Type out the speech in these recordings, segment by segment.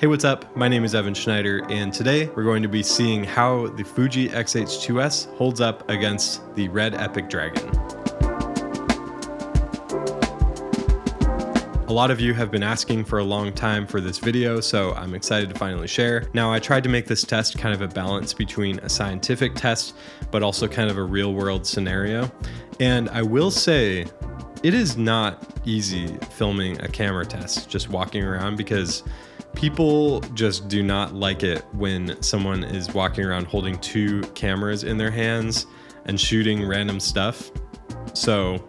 Hey, what's up? My name is Evan Schneider, and today we're going to be seeing how the Fuji X-H2s holds up against the Red Epic Dragon. A lot of you have been asking for a long time for this video, so I'm excited to finally share. Now, I tried to make this test kind of a balance between a scientific test, but also kind of a real world scenario. And I will say, it is not easy filming a camera test, just walking around, because people just do not like it when someone is walking around holding two cameras in their hands and shooting random stuff. So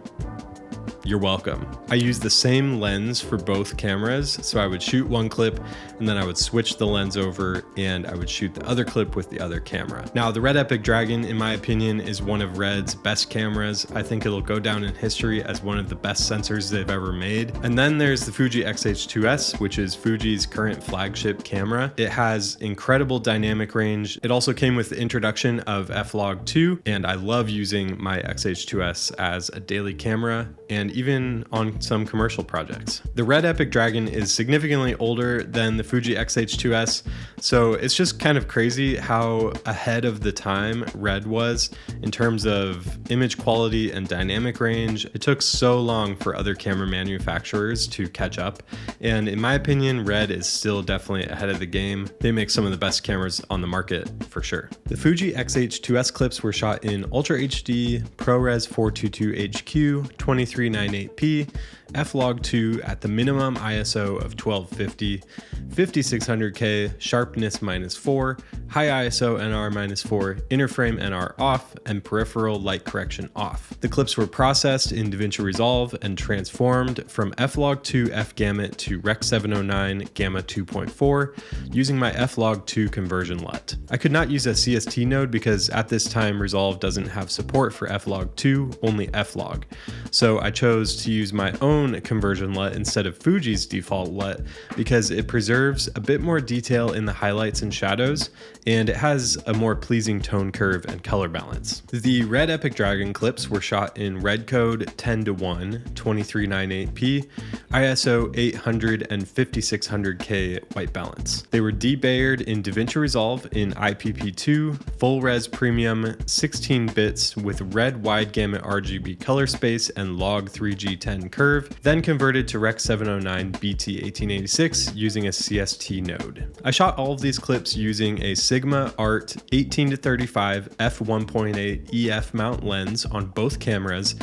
you're welcome. I use the same lens for both cameras, so I would shoot one clip and then I would switch the lens over and I would shoot the other clip with the other camera. Now, the Red Epic Dragon, in my opinion, is one of Red's best cameras. I think it'll go down in history as one of the best sensors they've ever made. And then there's the Fuji X-H2s, which is Fuji's current flagship camera. It has incredible dynamic range. It also came with the introduction of F-Log2, and I love using my X-H2s as a daily camera and even on some commercial projects. The Red Epic Dragon is significantly older than the Fuji X-H2s, so it's just kind of crazy how ahead of the time Red was in terms of image quality and dynamic range. It took so long for other camera manufacturers to catch up, and in my opinion, Red is still definitely ahead of the game. They make some of the best cameras on the market for sure. The Fuji X-H2s clips were shot in Ultra HD, ProRes 422HQ, 2398p, F-Log2 at the minimum ISO of 1250, 5600K, sharpness -4, high ISO NR -4, interframe NR off, and peripheral light correction off. The clips were processed in DaVinci Resolve and transformed from F-Log2 F-Gamut to Rec. 709 Gamma 2.4 using my F-Log2 conversion LUT. I could not use a CST node because at this time Resolve doesn't have support for F-Log2, only F-Log. So I chose to use my own conversion LUT instead of Fuji's default LUT because it preserves a bit more detail in the highlights and shadows, and it has a more pleasing tone curve and color balance. The Red Epic Dragon clips were shot in red code 10:1, 2398p, ISO 800 and 5600K white balance. They were debayered in DaVinci Resolve in IPP2, full res premium, 16 bits with red wide gamut RGB color space and log 3G10 curve, then converted to Rec. 709 BT1886 using a CST node. I shot all of these clips using a Sigma Art 18-35 f1.8 EF mount lens on both cameras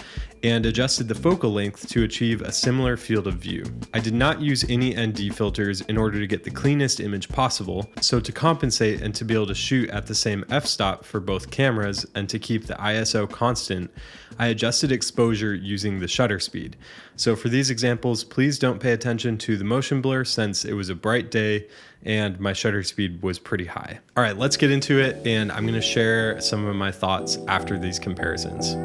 and adjusted the focal length to achieve a similar field of view. I did not use any ND filters in order to get the cleanest image possible, so to compensate and to be able to shoot at the same f-stop for both cameras and to keep the ISO constant, I adjusted exposure using the shutter speed. So for these examples, please don't pay attention to the motion blur since it was a bright day and my shutter speed was pretty high. All right, let's get into it, and I'm gonna share some of my thoughts after these comparisons.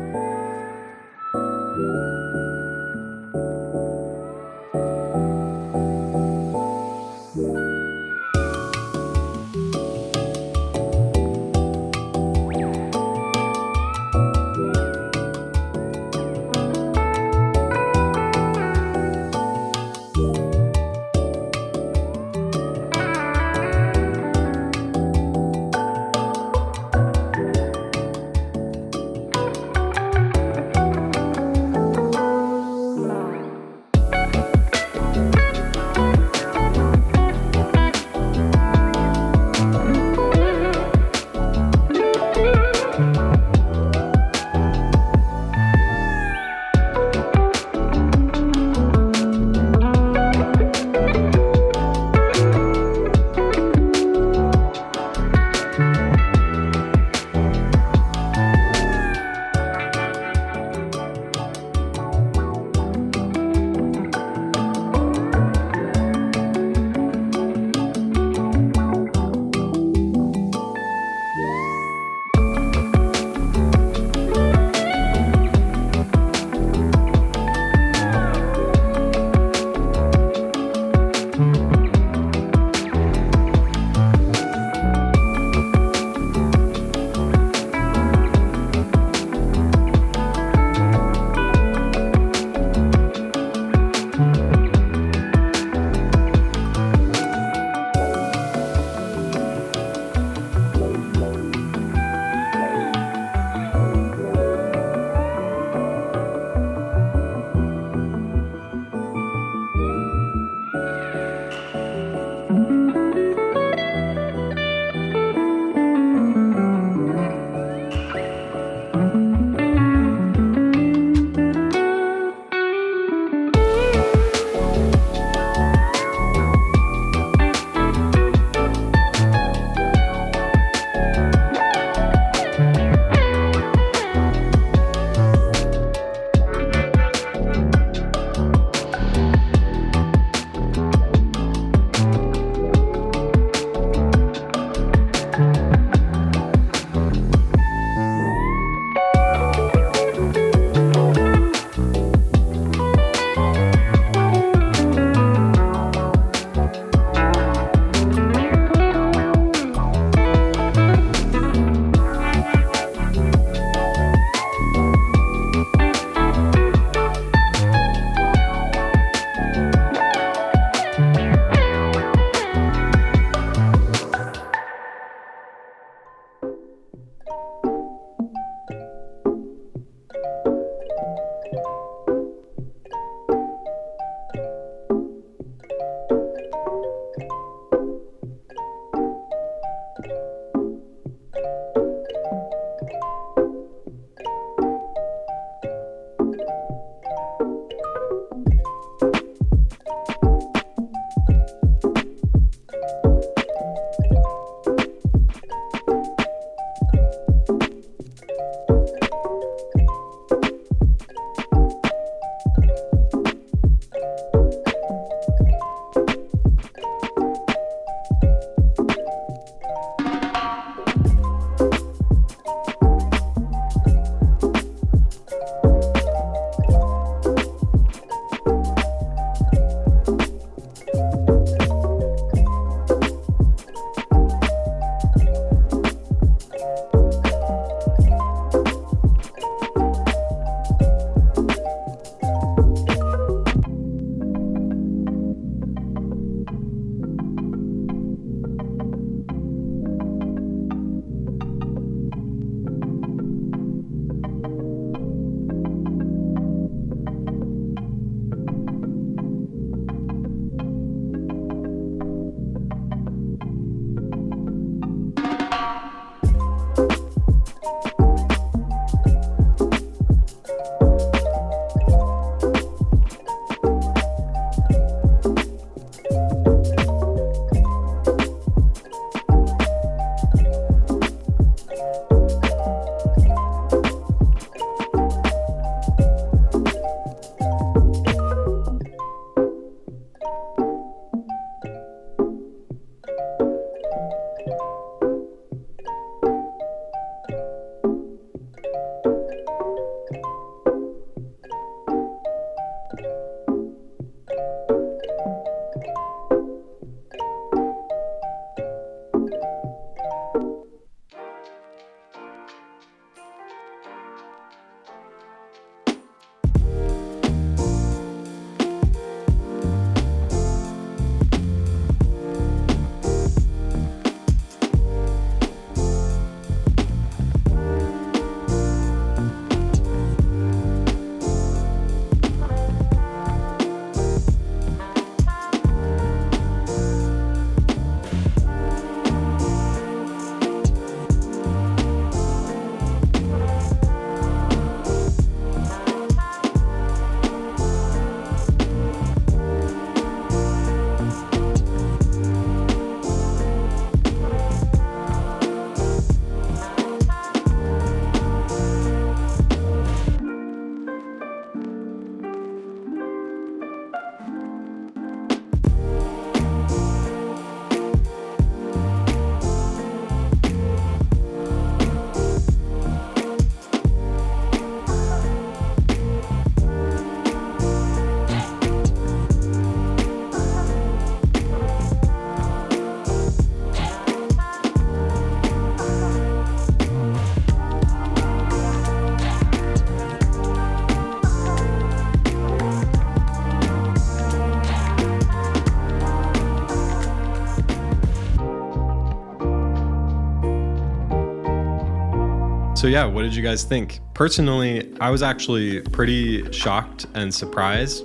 So yeah, what did you guys think? Personally, I was actually pretty shocked and surprised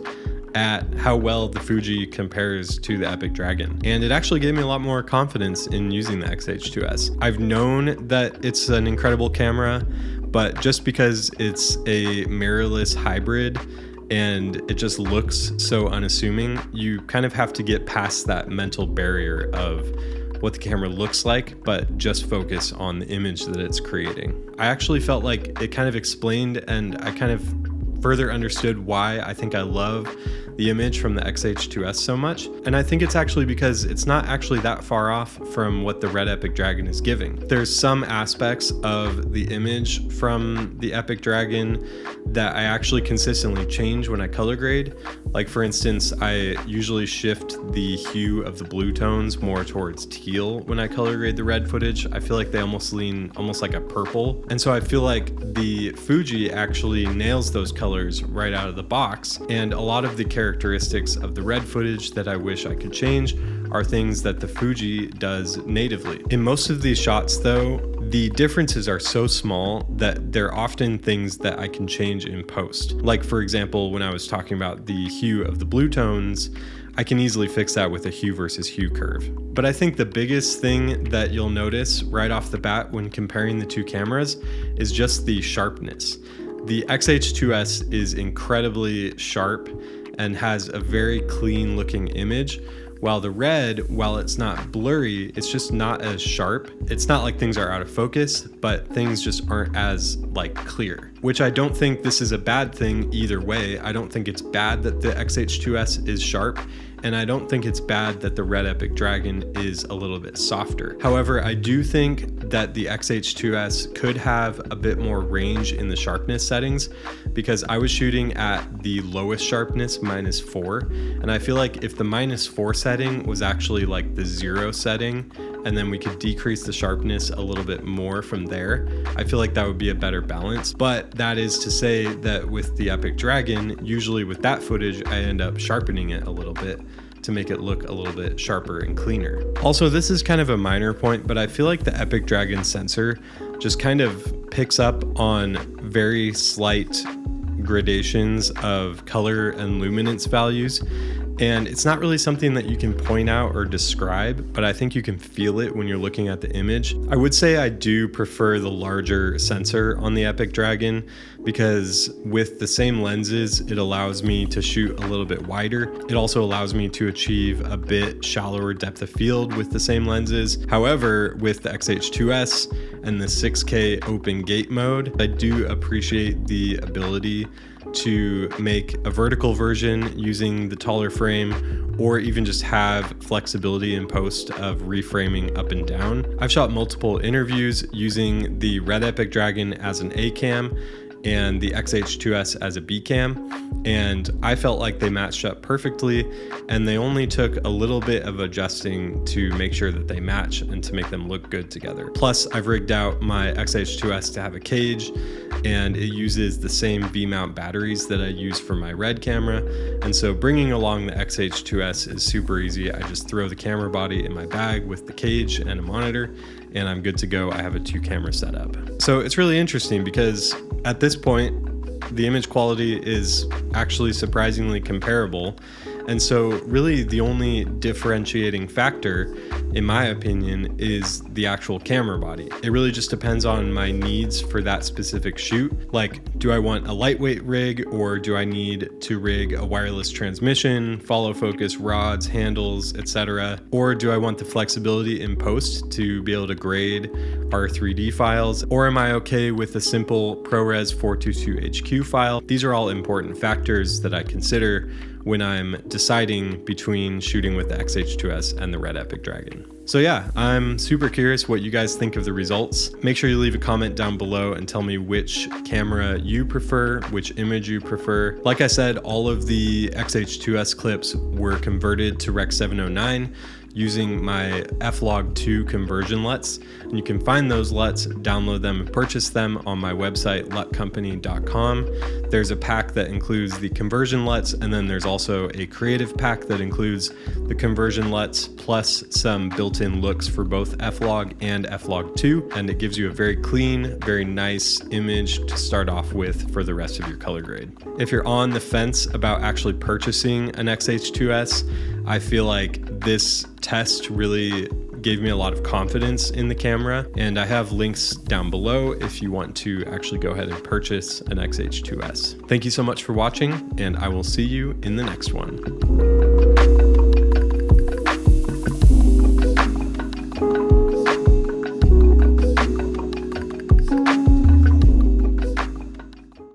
at how well the Fuji compares to the Epic Dragon. And it actually gave me a lot more confidence in using the X-H2s. I've known that it's an incredible camera, but just because it's a mirrorless hybrid and it just looks so unassuming, you kind of have to get past that mental barrier of what the camera looks like, but just focus on the image that it's creating. I actually felt like it kind of explained, and I kind of further understood why I think I love the image from the X-H2s so much. And I think it's actually because it's not actually that far off from what the Red Epic Dragon is giving. There's some aspects of the image from the Epic Dragon that I actually consistently change when I color grade. Like for instance, I usually shift the hue of the blue tones more towards teal when I color grade the red footage. I feel like they almost lean almost like a purple. And so I feel like the Fuji actually nails those colors right out of the box. And a lot of the characteristics of the red footage that I wish I could change are things that the Fuji does natively. In most of these shots though, the differences are so small that they're often things that I can change in post. Like for example, when I was talking about the hue of the blue tones, I can easily fix that with a hue versus hue curve. But I think the biggest thing that you'll notice right off the bat when comparing the two cameras is just the sharpness. The X-H2s is incredibly sharp and has a very clean looking image, while the red, while it's not blurry, it's just not as sharp. It's not like things are out of focus, but things just aren't as like clear, which I don't think this is a bad thing either way. I don't think it's bad that the X-H2s is sharp, and I don't think it's bad that the Red Epic Dragon is a little bit softer. However, I do think that the X-H2s could have a bit more range in the sharpness settings, because I was shooting at the lowest sharpness, -4, and I feel like if the -4 setting was actually like the 0 setting, and then we could decrease the sharpness a little bit more from there, I feel like that would be a better balance. But that is to say that with the Epic Dragon, usually with that footage, I end up sharpening it a little bit to make it look a little bit sharper and cleaner. Also, this is kind of a minor point, but I feel like the Epic Dragon sensor just kind of picks up on very slight gradations of color and luminance values. And it's not really something that you can point out or describe, but I think you can feel it when you're looking at the image. I would say I do prefer the larger sensor on the Epic Dragon, because with the same lenses, it allows me to shoot a little bit wider. It also allows me to achieve a bit shallower depth of field with the same lenses. However, with the X-H2s and the 6K open gate mode, I do appreciate the ability to make a vertical version using the taller frame, or even just have flexibility in post of reframing up and down. I've shot multiple interviews using the Red Epic Dragon as an A cam and the X-H2s as a B cam, and I felt like they matched up perfectly, and they only took a little bit of adjusting to make sure that they match and to make them look good together. Plus, I've rigged out my X-H2s to have a cage, and it uses the same V-mount batteries that I use for my Red camera, and so bringing along the X-H2s is super easy. I just throw the camera body in my bag with the cage and a monitor, and I'm good to go. I have a 2-camera setup. So it's really interesting because at this point, the image quality is actually surprisingly comparable. And so really the only differentiating factor, in my opinion, is the actual camera body. It really just depends on my needs for that specific shoot. Like, do I want a lightweight rig, or do I need to rig a wireless transmission, follow focus rods, handles, etc.? Or do I want the flexibility in post to be able to grade our 3D files? Or am I okay with a simple ProRes 422 HQ file? These are all important factors that I consider when I'm deciding between shooting with the X-H2s and the Red Epic Dragon. So yeah, I'm super curious what you guys think of the results. Make sure you leave a comment down below and tell me which camera you prefer, which image you prefer. Like I said, all of the X-H2s clips were converted to Rec. 709 using my F-Log2 conversion LUTs. And you can find those LUTs, download them, and purchase them on my website, lutcompany.com. There's a pack that includes the conversion LUTs, and then there's also a creative pack that includes the conversion LUTs plus some built-in looks for both F-Log and F-Log2, and it gives you a very clean, very nice image to start off with for the rest of your color grade. If you're on the fence about actually purchasing an X-H2s, I feel like this test really gave me a lot of confidence in the camera, and I have links down below if you want to actually go ahead and purchase an X-H2s. Thank you so much for watching, and I will see you in the next one.